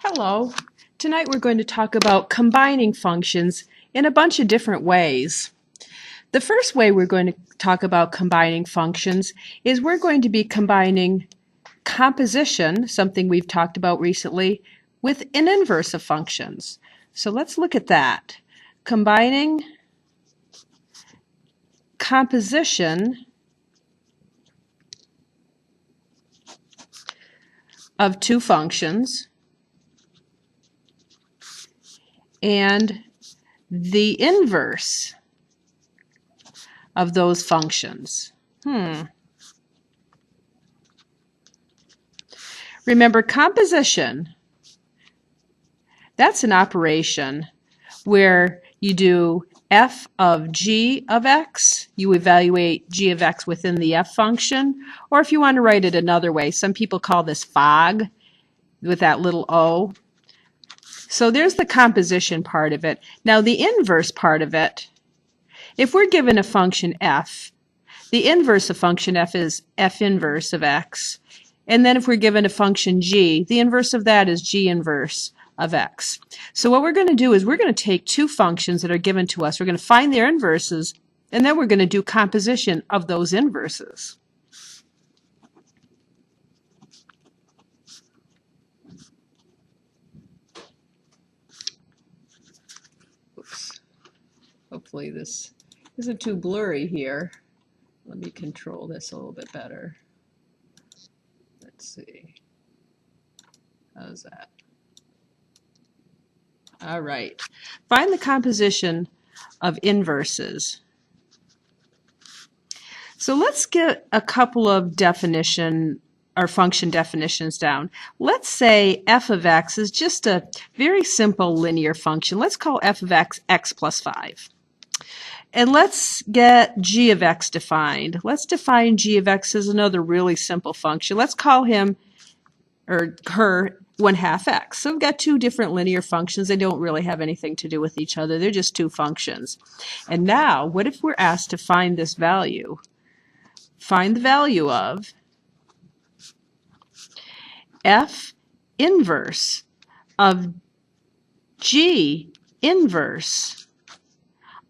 Hello. Tonight we're going to talk about combining functions in a bunch of different ways. The first way we're going to talk about combining functions is we're going to be combining composition, something we've talked about recently, with an inverse of functions. So let's look at that. Combining composition of two functions and the inverse of those functions. Remember, composition, that's an operation where you do f of g of x, you evaluate g of x within the f function, or if you want to write it another way, some people call this fog with that little o. So there's the composition part of it. Now the inverse part of it, if we're given a function f, the inverse of function f is f inverse of x. And then if we're given a function g, the inverse of that is g inverse of x. So what we're going to do is we're going to take two functions that are given to us. We're going to find their inverses, and then we're going to do composition of those inverses. Oops. Hopefully this isn't too blurry here. Let me control this a little bit better. Let's see. How's that? All right. Find the composition of inverses. So let's get a couple of definition or function definitions down. Let's say f of x is just a very simple linear function. Let's call f of x x plus 5. And let's get g of x defined. Let's define g of x as another really simple function. Let's call him or her 1/2 x. So we've got two different linear functions. They don't really have anything to do with each other. They're just two functions. And now, what if we're asked to find this value? Find the value of f inverse of g inverse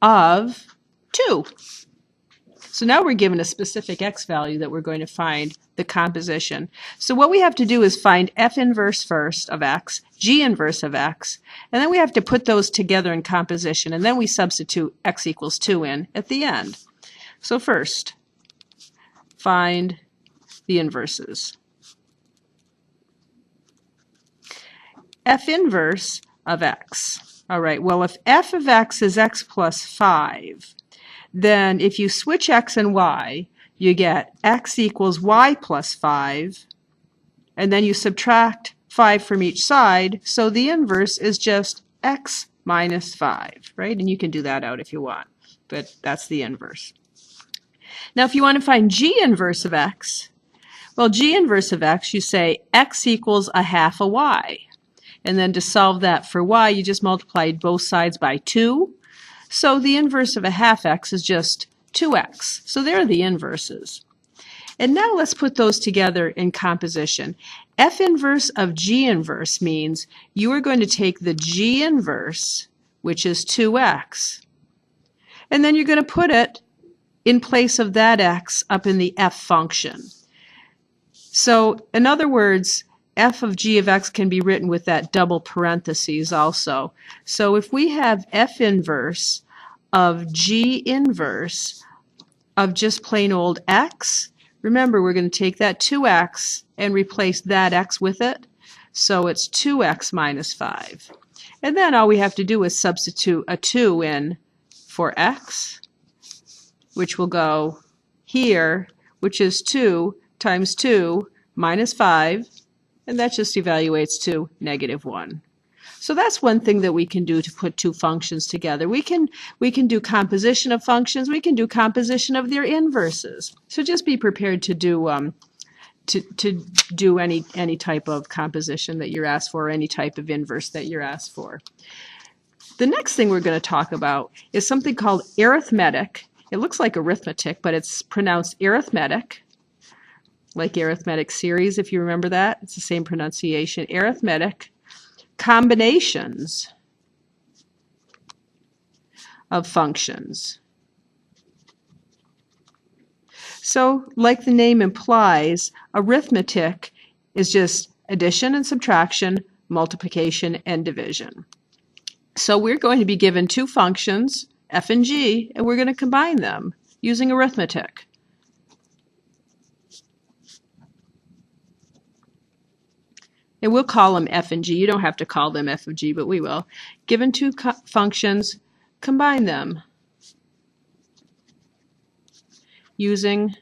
of 2. So now we're given a specific x value that we're going to find the composition. So what we have to do is find f inverse first of x, g inverse of x, and then we have to put those together in composition, and then we substitute x equals 2 in at the end. So first, find the inverses. F inverse of x. All right, well, if f of x is x plus 5, then if you switch x and y, you get x equals y plus 5, and then you subtract 5 from each side, so the inverse is just x minus 5, right? And you can do that out if you want, but that's the inverse. Now, if you want to find g inverse of x, well, g inverse of x, you say x equals 1/2 of y. And then to solve that for y, you just multiplied both sides by 2. So the inverse of 1/2 x is just 2x. So there are the inverses. And now let's put those together in composition. F inverse of g inverse means you are going to take the g inverse, which is 2x, and then you're going to put it in place of that x up in the f function. So in other words, f of g of x can be written with that double parentheses also. So if we have f inverse of g inverse of just plain old x, remember we're going to take that 2x and replace that x with it. So it's 2x minus 5. And then all we have to do is substitute a 2 in for x, which will go here, which is 2 times 2 minus 5. And that just evaluates to -1. So that's one thing that we can do to put two functions together. We can do composition of functions. We can do composition of their inverses. So just be prepared to do any type of composition that you're asked for, or any type of inverse that you're asked for. The next thing we're going to talk about is something called arithmetic. It looks like arithmetic, but it's pronounced arithmetic. Like arithmetic series, if you remember that. It's the same pronunciation, arithmetic combinations of functions. So, like the name implies, arithmetic is just addition and subtraction, multiplication and division. So we're going to be given two functions, f and g, and we're going to combine them using arithmetic. And we'll call them f and g. You don't have to call them f of g, but we will. Given two functions, combine them using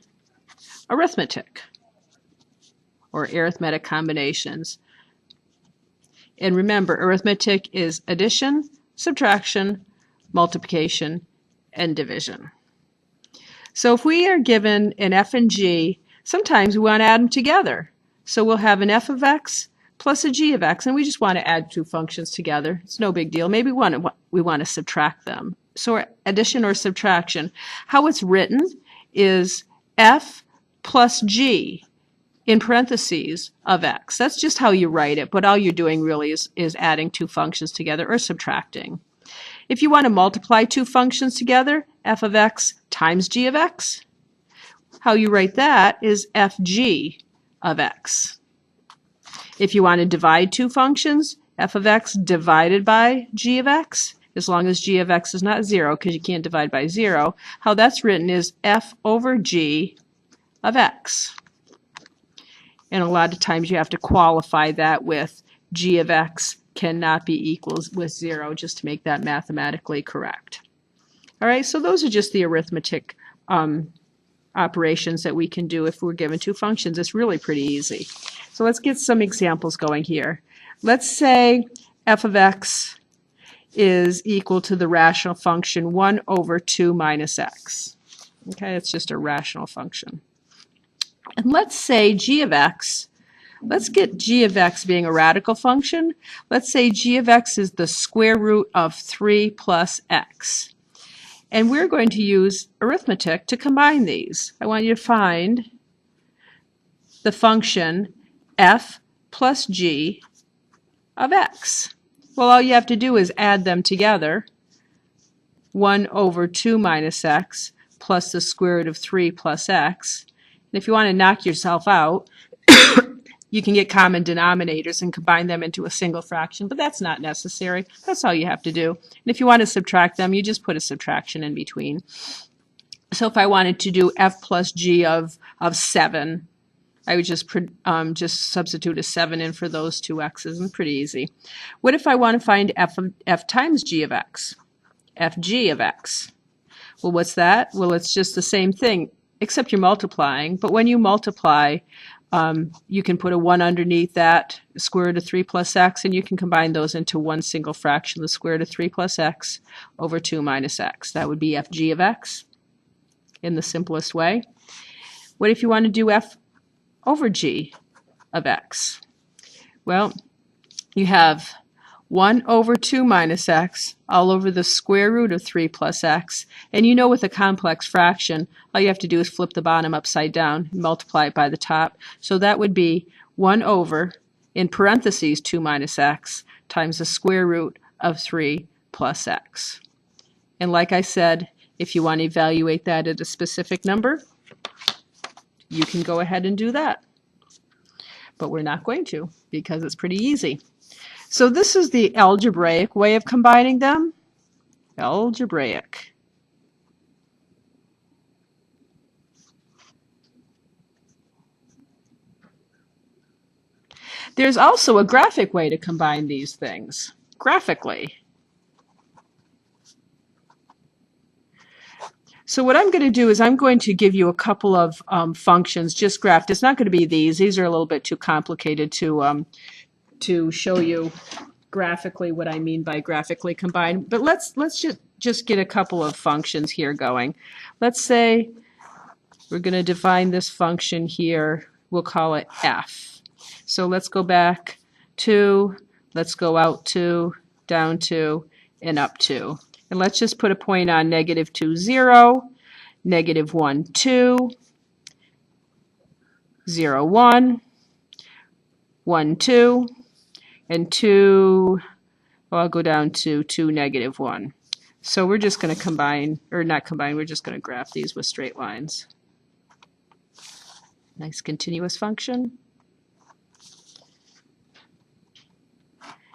arithmetic or arithmetic combinations. And remember, arithmetic is addition, subtraction, multiplication, and division. So if we are given an f and g, sometimes we want to add them together. So we'll have an f of x plus a g of x, and we just want to add two functions together. It's no big deal. Maybe we want to subtract them. So addition or subtraction. How it's written is f plus g in parentheses of x. That's just how you write it, but all you're doing really is adding two functions together or subtracting. If you want to multiply two functions together, f of x times g of x, how you write that is fg of x. If you want to divide two functions, f of x divided by g of x, as long as g of x is not 0, because you can't divide by 0, how that's written is f over g of x. And a lot of times you have to qualify that with g of x cannot be equals with 0 just to make that mathematically correct. All right, so those are just the arithmetic operations that we can do if we're given two functions. It's really pretty easy. So let's get some examples going here. Let's say f of x is equal to the rational function 1 over 2 minus x. Okay, it's just a rational function. And let's say g of x, let's get g of x being a radical function. Let's say g of x is the square root of 3 plus x. And we're going to use arithmetic to combine these. I want you to find the function f plus g of x. Well, all you have to do is add them together. 1 over 2 minus x plus the square root of 3 plus x. And if you want to knock yourself out, you can get common denominators and combine them into a single fraction, but that's not necessary. That's all you have to do. And if you want to subtract them, you just put a subtraction in between. So if I wanted to do f plus g of 7, I would just substitute a 7 in for those two x's, and pretty easy. What if I want to find f times g of x? Fg of x. Well, what's that? Well, it's just the same thing, except you're multiplying. But when you multiply, you can put a 1 underneath that, square root of 3 plus x, and you can combine those into one single fraction, the square root of 3 plus x over 2 minus x. That would be fg of x in the simplest way. What if you want to do f over g of x? Well, you have 1 over 2 minus x all over the square root of 3 plus x. And you know with a complex fraction, all you have to do is flip the bottom upside down and multiply it by the top. So that would be 1 over, in parentheses, 2 minus x times the square root of 3 plus x. And like I said, if you want to evaluate that at a specific number, you can go ahead and do that. But we're not going to, because it's pretty easy. So this is the algebraic way of combining them. Algebraic. There's also a graphic way to combine these things, graphically. So what I'm going to do is I'm going to give you a couple of functions just graphed. It's not going to be these. These are a little bit too complicated to show you graphically what I mean by graphically combined. But let's just get a couple of functions here going. Let's say we're going to define this function here. We'll call it f. So let's go back to, let's go out to, down to, and up to. And let's just put a point on -2, 0, -1, 2, 0, 1, 1, 2, and 2, well, I'll go down to 2, negative 1. So we're just going to combine, or not combine, we're just going to graph these with straight lines. Nice continuous function.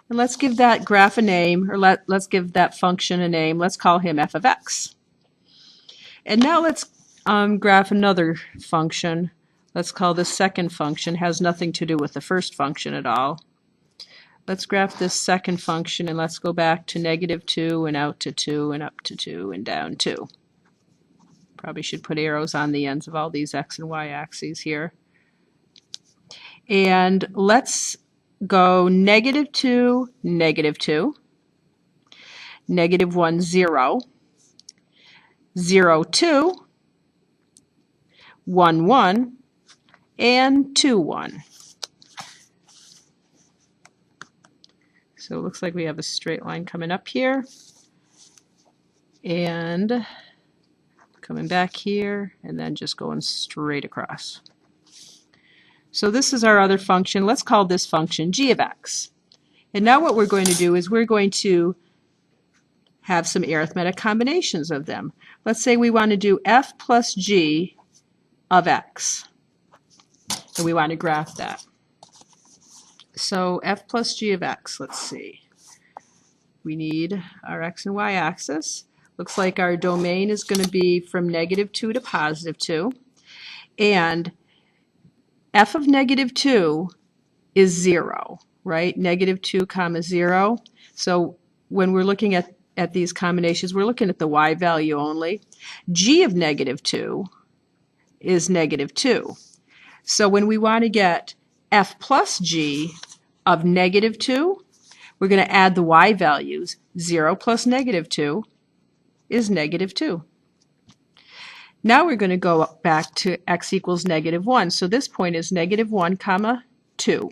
And let's give that graph a name, or let's give that function a name. Let's call him f of x. And now let's graph another function. Let's call this second function. Has nothing to do with the first function at all. Let's graph this second function, and let's go back to negative 2 and out to 2 and up to 2 and down 2. Probably should put arrows on the ends of all these x and y axes here. And let's go negative 2, negative 2, negative 1, 0, 0, 2, 1, 1, and 2, 1. So it looks like we have a straight line coming up here and coming back here and then just going straight across. So this is our other function. Let's call this function g of x. And now what we're going to do is we're going to have some arithmetic combinations of them. Let's say we want to do f plus g of x. And we want to graph that. So f plus g of x, let's see. We need our x and y axis. Looks like our domain is going to be from negative 2 to positive 2. And f of negative 2 is 0, right? Negative 2 comma 0. So when we're looking at these combinations, we're looking at the y value only. G of negative 2 is negative 2. So when we want to get f plus g of negative 2, we're going to add the y values. 0 plus negative 2 is negative 2. Now we're going to go back to x equals negative 1. So this point is negative 1 comma 2.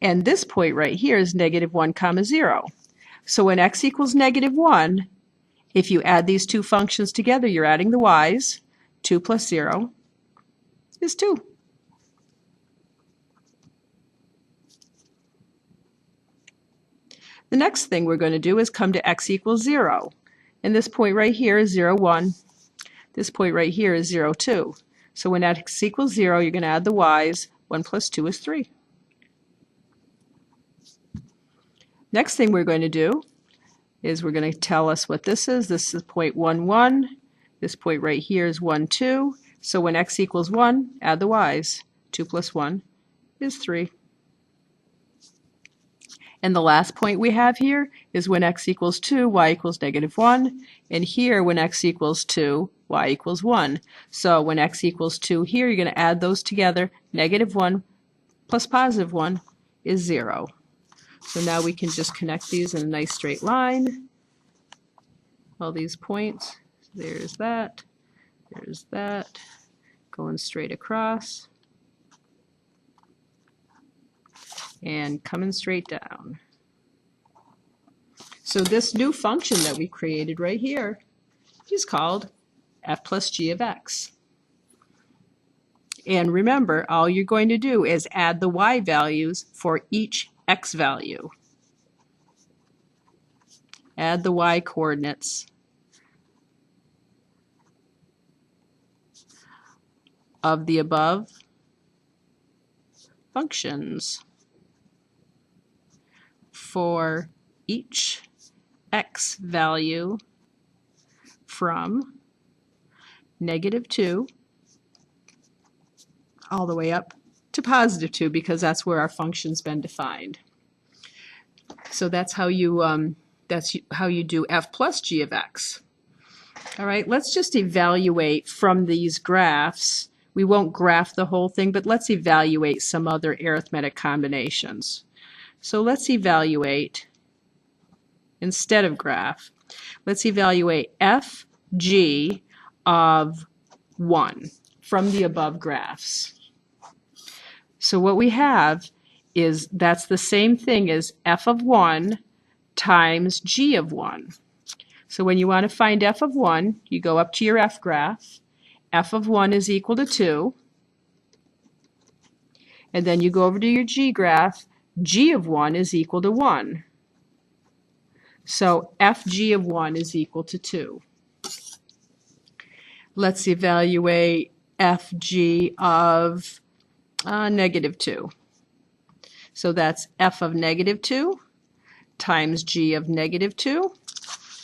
And this point right here is negative 1 comma 0. So when x equals negative 1, if you add these two functions together, you're adding the y's. 2 plus 0 is 2. The next thing we're going to do is come to x equals 0. And this point right here is 0, 1. This point right here is 0, 2. So when x equals 0, you're going to add the y's. 1 plus 2 is 3. Next thing we're going to do is we're going to tell us what this is. This is point 1, 1. This point right here is 1, 2. So when x equals 1, add the y's. 2 plus 1 is 3. And the last point we have here is when x equals 2, y equals negative 1. And here, when x equals 2, y equals 1. So when x equals 2 here, you're going to add those together. Negative 1 plus positive 1 is 0. So now we can just connect these in a nice straight line. All these points. There's that. There's that. Going straight across. And coming straight down. So this new function that we created right here is called f plus g of x. And remember, all you're going to do is add the y values for each x value. Add the y coordinates of the above functions for each x value from negative 2 all the way up to positive 2, because that's where our function's been defined. So that's how you do f plus g of x. All right, let's just evaluate from these graphs. We won't graph the whole thing, but let's evaluate some other arithmetic combinations. So let's evaluate, instead of graph, let's evaluate f g of 1 from the above graphs. So what we have is that's the same thing as f of 1 times g of 1. So when you want to find f of 1, you go up to your f graph. F of 1 is equal to 2. And then you go over to your g graph. g of 1 is equal to 1. So fg of 1 is equal to 2. Let's evaluate fg of negative 2. So that's f of negative 2 times g of negative 2.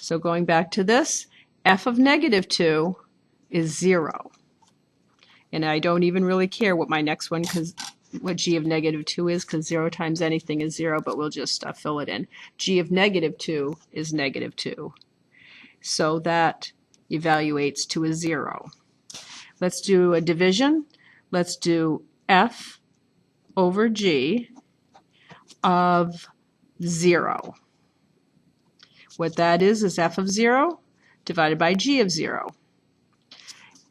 So going back to this, f of negative 2 is 0. And I don't even really care what my next one, what g of negative 2 is, because 0 times anything is 0, but we'll just fill it in. G of negative 2 is negative 2. So that evaluates to a 0. Let's do a division. Let's do f over g of 0. What that is f of 0 divided by g of 0.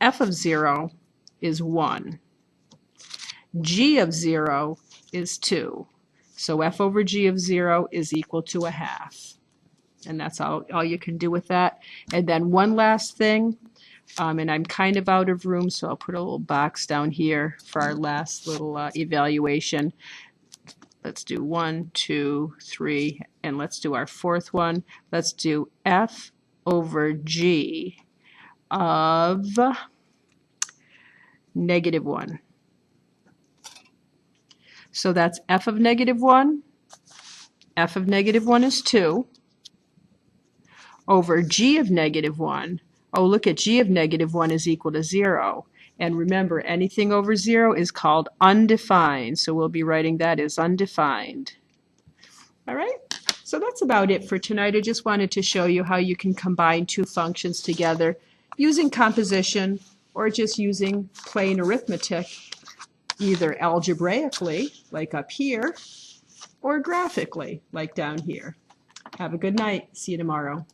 F of 0 is 1. G of 0 is 2. So f over g of 0 is equal to a half. And that's all you can do with that. And then one last thing, and I'm kind of out of room, so I'll put a little box down here for our last little evaluation. Let's do 1, 2, 3, and let's do our fourth one. Let's do f over g of negative 1. So that's f of negative 1. F of negative 1 is 2 over g of negative 1. Oh, look at g of negative 1 is equal to 0. And remember, anything over 0 is called undefined. So we'll be writing that as undefined. All right, so that's about it for tonight. I just wanted to show you how you can combine two functions together using composition or just using plain arithmetic, either algebraically, like up here, or graphically, like down here. Have a good night. See you tomorrow.